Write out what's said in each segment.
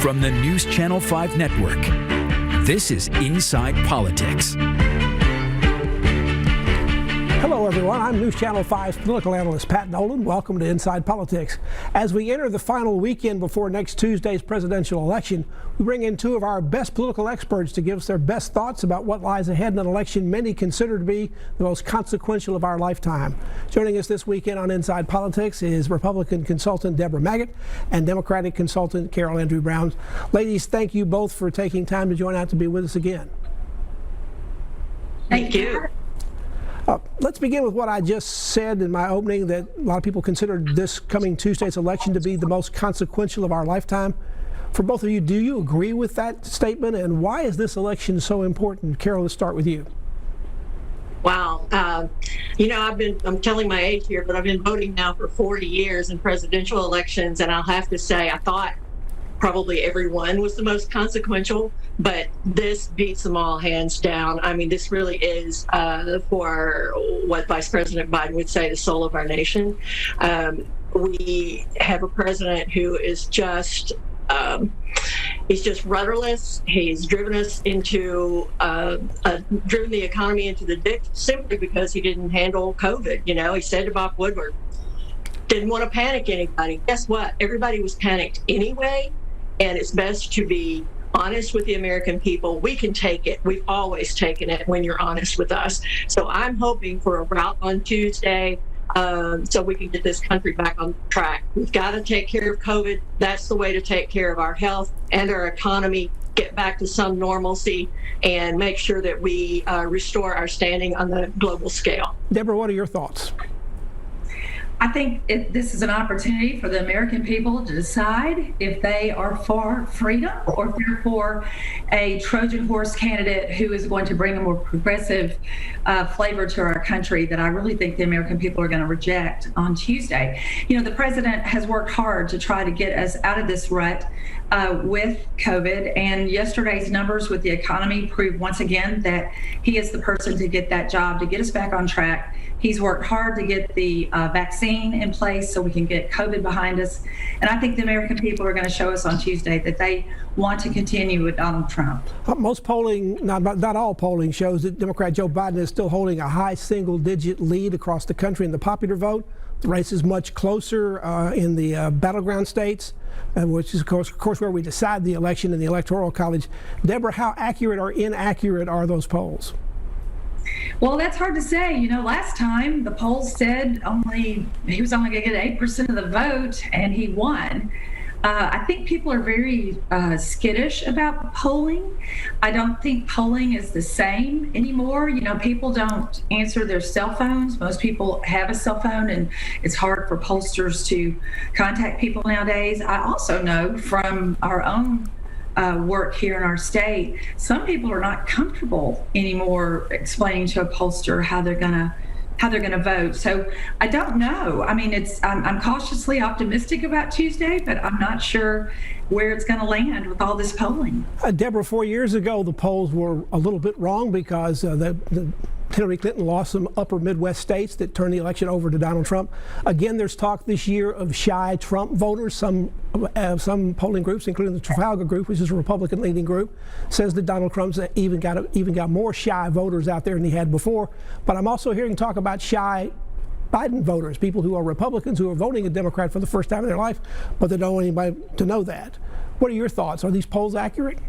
From the News Channel 5 Network, this is Inside Politics. Hello, everyone. I'm News Channel 5's political analyst Pat Nolan. Welcome to Inside Politics. As we enter the final weekend before next Tuesday's presidential election, we bring in two of our best political experts to give us their best thoughts about what lies ahead in an election many consider to be the most consequential of our lifetime. Joining us this weekend on Inside Politics is Republican consultant Deborah Maggott and Democratic consultant Carol Andrew Brown. Ladies, thank you both for taking time to join out to be with us again. Thank you. Let's begin with what I just said in my opening, that a lot of people consider this coming Tuesday's election to be the most consequential of our lifetime. For both of you, do you agree with that statement, and why is this election so important? Carol, let's start with you. Wow. I'm telling my age here, but I've been voting now for 40 years in presidential elections, and I'll have to say I thought probably every one was the most consequential, but this beats them all hands down. I mean, this really is for what Vice President Biden would say, the soul of our nation. We have a president who is just he's just rudderless. He's driven us into driven the economy into the ditch simply because he didn't handle COVID. You know, he said to Bob Woodward, didn't want to panic anybody. Guess what? Everybody was panicked anyway. And it's best to be honest with the American people. We can take it. We've always taken it when you're honest with us. So I'm hoping for a rout on Tuesday so we can get this country back on track. We've got to take care of COVID. That's the way to take care of our health and our economy, get back to some normalcy, and make sure that we restore our standing on the global scale. Deborah, what are your thoughts? I think this is an opportunity for the American people to decide if they are for freedom or if they're for a Trojan horse candidate who is going to bring a more progressive flavor to our country that I really think the American people are going to reject on Tuesday. You know, the president has worked hard to try to get us out of this rut with COVID, and yesterday's numbers with the economy proved once again that he is the person to get that job, to get us back on track. He's worked hard to get the vaccine in place so we can get COVID behind us. And I think the American people are going to show us on Tuesday that they want to continue with Donald Trump. Most polling, not all polling, shows that Democrat Joe Biden is still holding a high single-digit lead across the country in the popular vote. The race is much closer in the battleground states, which is, of course, where we decide the election in the Electoral College. Deborah, how accurate or inaccurate are those polls? Well, that's hard to say. You know, last time the polls said he was only going to get 8% of the vote, and he won. I think people are very skittish about polling. I don't think polling is the same anymore. You know, people don't answer their cell phones. Most people have a cell phone, and it's hard for pollsters to contact people nowadays. I also know from our own work here in our state, some people are not comfortable anymore explaining to a pollster how they're gonna vote. So I don't know. I mean, I'm cautiously optimistic about Tuesday, but I'm not sure where it's going to land with all this polling. Deborah, 4 years ago, the polls were a little bit wrong because Hillary Clinton lost some upper Midwest states that turned the election over to Donald Trump. Again, there's talk this year of shy Trump voters. Some polling groups, including the Trafalgar Group, which is a Republican-leading group, says that Donald Trump's even got more shy voters out there than he had before. But I'm also hearing talk about shy Biden voters, people who are Republicans who are voting a Democrat for the first time in their life, but they don't want anybody to know that. What are your thoughts? Are these polls accurate?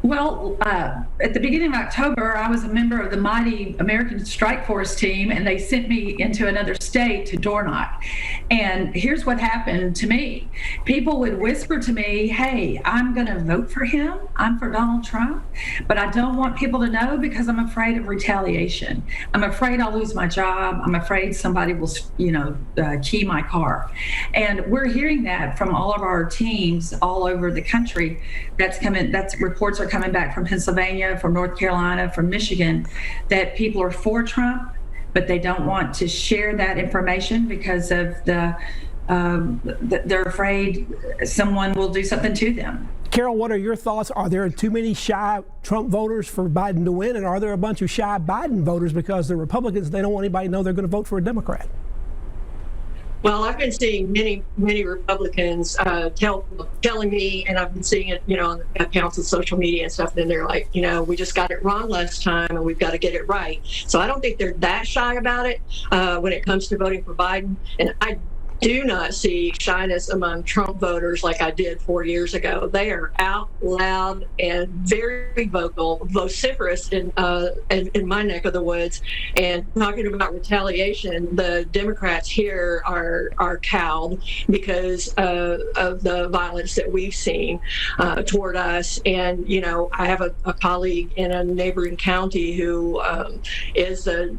Well, at the beginning of October, I was a member of the mighty American Strike Force team, and they sent me into another state to door knock. And here's what happened to me. People would whisper to me, hey, I'm going to vote for him. I'm for Donald Trump, but I don't want people to know because I'm afraid of retaliation. I'm afraid I'll lose my job. I'm afraid somebody will, key my car. And we're hearing that from all of our teams all over the country. That's reports are coming back from Pennsylvania, from North Carolina, from Michigan, that people are for Trump, but they don't want to share that information because of they're afraid someone will do something to them. Carol, what are your thoughts? Are there too many shy Trump voters for Biden to win, and are there a bunch of shy Biden voters because they're Republicans, they don't want anybody to know they're going to vote for a Democrat? Well, I've been seeing many Republicans telling me, and I've been seeing it, on the accounts of social media and stuff. And they're like, we just got it wrong last time, and we've got to get it right. So I don't think they're that shy about it when it comes to voting for Biden. And I do not see shyness among Trump voters like I did 4 years ago. They are out loud and very vocal, vociferous in my neck of the woods. And talking about retaliation, the Democrats here are cowed because of the violence that we've seen toward us. And I have a colleague in a neighboring county who is a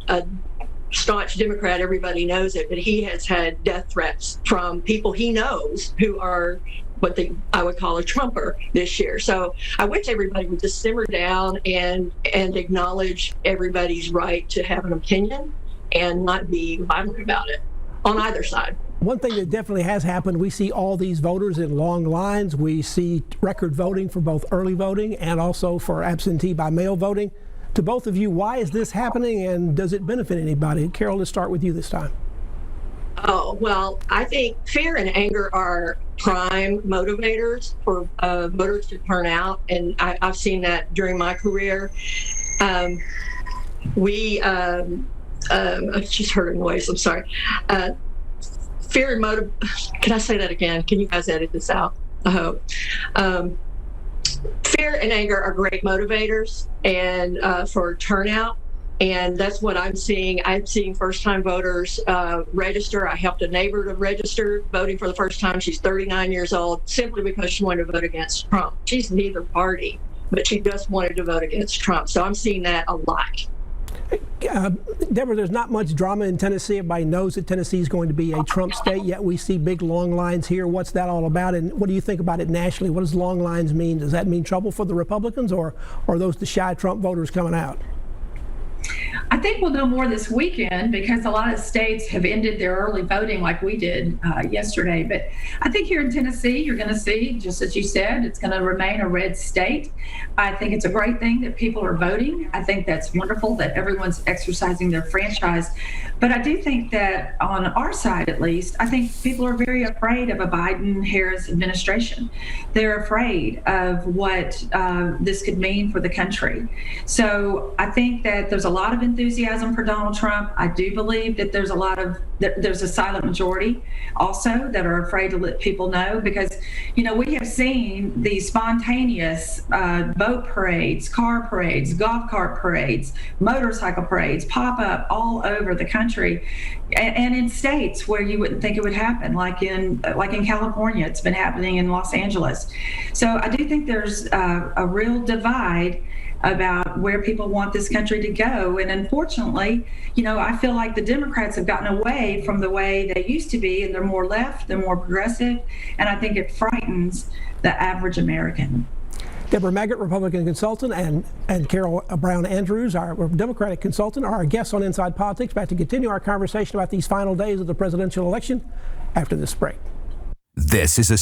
staunch Democrat, everybody knows it, but he has had death threats from people he knows who are what I would call a Trumper this year. So I wish everybody would just simmer down and acknowledge everybody's right to have an opinion and not be violent about it on either side. One thing that definitely has happened, we see all these voters in long lines. We see record voting for both early voting and also for absentee by mail voting. To both of you, why is this happening, and does it benefit anybody? Carol, let's start with you this time. Oh, well, I think fear and anger are prime motivators for voters to turn out, and I've seen that during my career. I just heard a noise, I'm sorry. Fear and motive, can I say that again? Can you guys edit this out? I hope. Fear and anger are great motivators and for turnout, and that's what I'm seeing. I'm seeing first-time voters register. I helped a neighbor to register, voting for the first time. She's 39 years old, simply because she wanted to vote against Trump. She's neither party, but she just wanted to vote against Trump. So I'm seeing that a lot. Deborah, there's not much drama in Tennessee. Everybody knows that Tennessee is going to be a Trump state, yet we see big long lines here. What's that all about, and what do you think about it nationally? What does long lines mean? Does that mean trouble for the Republicans, or are those the shy Trump voters coming out? I think we'll know more this weekend because a lot of states have ended their early voting like we did yesterday. But I think here in Tennessee, you're going to see, just as you said, it's going to remain a red state. I think it's a great thing that people are voting. I think that's wonderful that everyone's exercising their franchise. But I do think that on our side, at least, I think people are very afraid of a Biden-Harris administration. They're afraid of what this could mean for the country. So I think that there's a lot of enthusiasm for Donald Trump. I do believe that there's a silent majority also that are afraid to let people know, because we have seen these spontaneous boat parades, car parades, golf cart parades, motorcycle parades pop up all over the country, and in states where you wouldn't think it would happen, like in California. It's been happening in Los Angeles. So I do think there's a real divide about where people want this country to go. And unfortunately, I feel like the Democrats have gotten away from the way they used to be, and they're more left, they're more progressive, and I think it frightens the average American. Deborah Maggott, Republican consultant, and Carol Brown Andrews, our Democratic consultant, are our guests on Inside Politics. Back to continue our conversation about these final days of the presidential election after this break. This is a